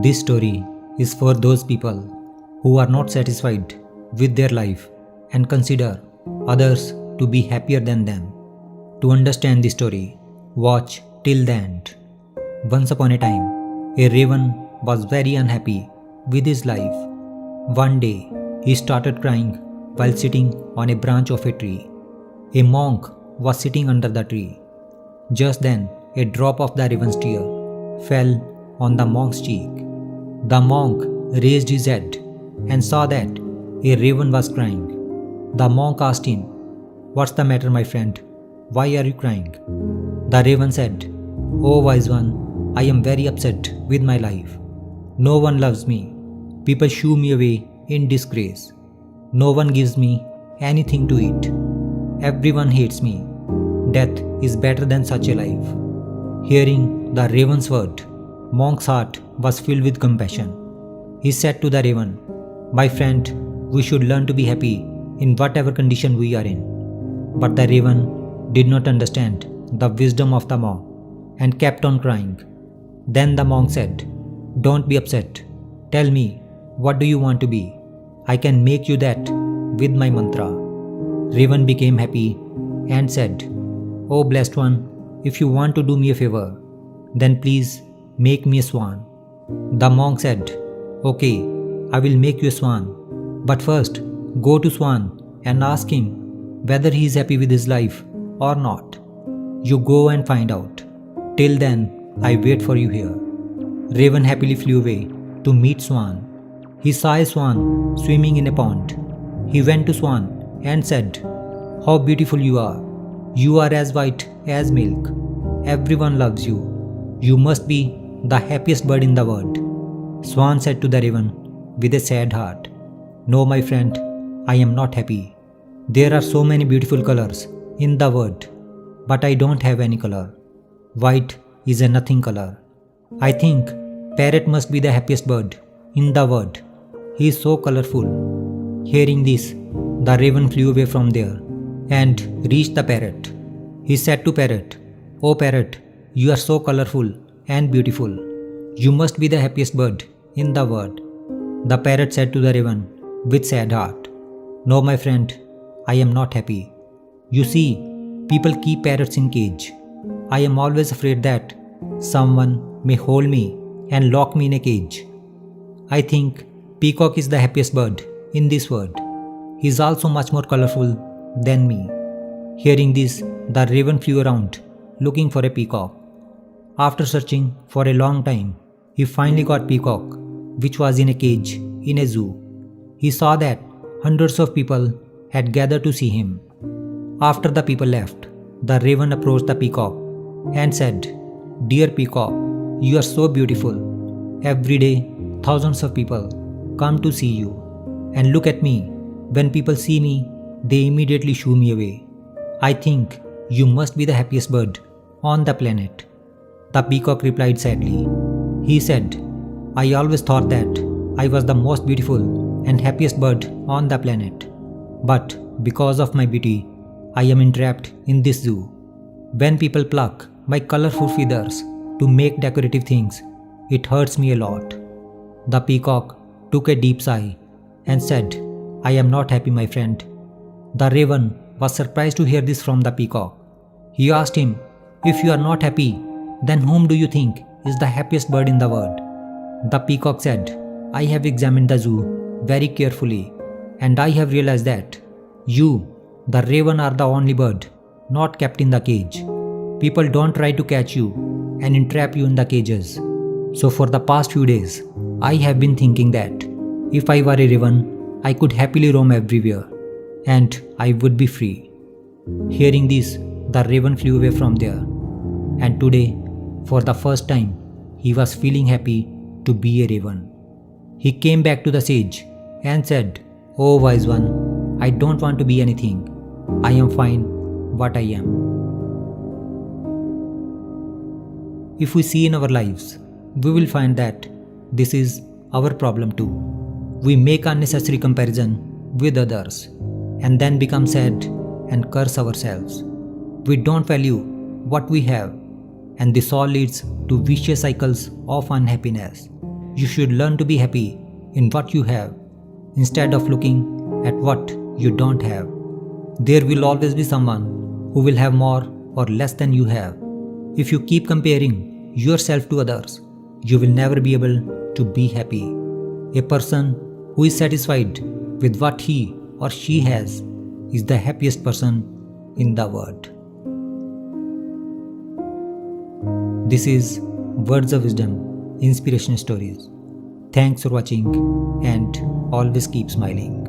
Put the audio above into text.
This story is for those people who are not satisfied with their life and consider others to be happier than them. To understand the story, watch till the end. Once upon a time, a raven was very unhappy with his life. One day, he started crying while sitting on a branch of a tree. A monk was sitting under the tree. Just then, a drop of the raven's tear fell on the monk's cheek. The monk raised his head and saw that a raven was crying. The monk asked him, "What's the matter, my friend? Why are you crying?" The raven said, "Oh wise one, I am very upset with my life. No one loves me. People shoo me away in disgrace. No one gives me anything to eat. Everyone hates me. Death is better than such a life." Hearing the raven's word, monk's heart was filled with compassion. He said to the raven, "My friend, we should learn to be happy in whatever condition we are in." But the raven did not understand the wisdom of the monk and kept on crying. Then the monk said, "Don't be upset. Tell me, what do you want to be? I can make you that with my mantra." Raven became happy and said, "Oh blessed one, if you want to do me a favor, then please make me a swan." The monk said, "Okay, I will make you a swan. But first, go to Swan and ask him whether he is happy with his life or not. You go and find out. Till then, I wait for you here." Raven happily flew away to meet Swan. He saw a swan swimming in a pond. He went to Swan and said, "How beautiful you are. You are as white as milk. Everyone loves you. You must be the happiest bird in the world." Swan said to the raven with a sad heart, "No, my friend, I am not happy. There are so many beautiful colors in the world, but I don't have any color. White is a nothing color. I think parrot must be the happiest bird in the world. He is so colorful." Hearing this, the raven flew away from there and reached the parrot. He said to parrot, "Oh parrot, you are so colorful and beautiful. You must be the happiest bird in the world." The parrot said to the raven with sad heart, "No, my friend, I am not happy. You see, people keep parrots in cage. I am always afraid that someone may hold me and lock me in a cage. I think peacock is the happiest bird in this world. He is also much more colorful than me." Hearing this, the raven flew around looking for a peacock. After searching for a long time, he finally got peacock, which was in a cage in a zoo. He saw that hundreds of people had gathered to see him. After the people left, the raven approached the peacock and said, "Dear peacock, you are so beautiful. Every day, thousands of people come to see you. And look at me. When people see me, they immediately shoo me away. I think you must be the happiest bird on the planet." The peacock replied sadly. He said, "I always thought that I was the most beautiful and happiest bird on the planet. But because of my beauty, I am entrapped in this zoo. When people pluck my colorful feathers to make decorative things, it hurts me a lot." The peacock took a deep sigh and said, "I am not happy, my friend." The raven was surprised to hear this from the peacock. He asked him, "If you are not happy, then whom do you think is the happiest bird in the world?" The peacock said, "I have examined the zoo very carefully, and I have realized that you, the raven, are the only bird not kept in the cage. People don't try to catch you and entrap you in the cages. So for the past few days, I have been thinking that if I were a raven, I could happily roam everywhere, and I would be free." Hearing this, the raven flew away from there. And today, for the first time, he was feeling happy to be a raven. He came back to the sage and said, "Oh wise one, I don't want to be anything. I am fine what I am." If we see in our lives, we will find that this is our problem too. We make unnecessary comparison with others and then become sad and curse ourselves. We don't value what we have, and this all leads to vicious cycles of unhappiness. You should learn to be happy in what you have instead of looking at what you don't have. There will always be someone who will have more or less than you have. If you keep comparing yourself to others, you will never be able to be happy. A person who is satisfied with what he or she has is the happiest person in the world. This is Words of Wisdom, Inspiration Stories. Thanks for watching and always keep smiling.